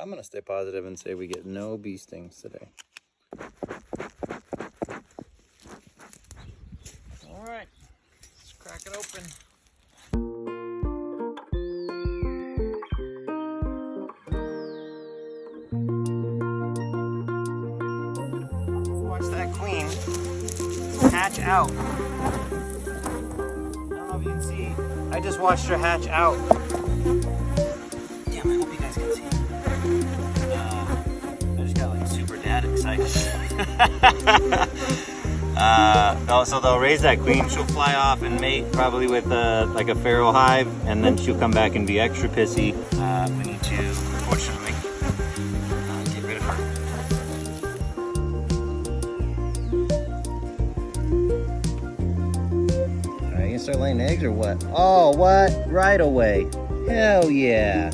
I'm gonna stay positive and say we get no bee stings today. All right, let's crack it open. Watch that queen hatch out. I don't know if you can see. I just watched her hatch out. Damn, I hope you guys can see. I just got like super dad excited. So they'll raise that queen. She'll fly off and mate probably with like a feral hive, and then she'll come back and be extra pissy. We need to, unfortunately, get rid of her. Are you gonna start laying eggs or what? Oh, what? Right away. Hell yeah.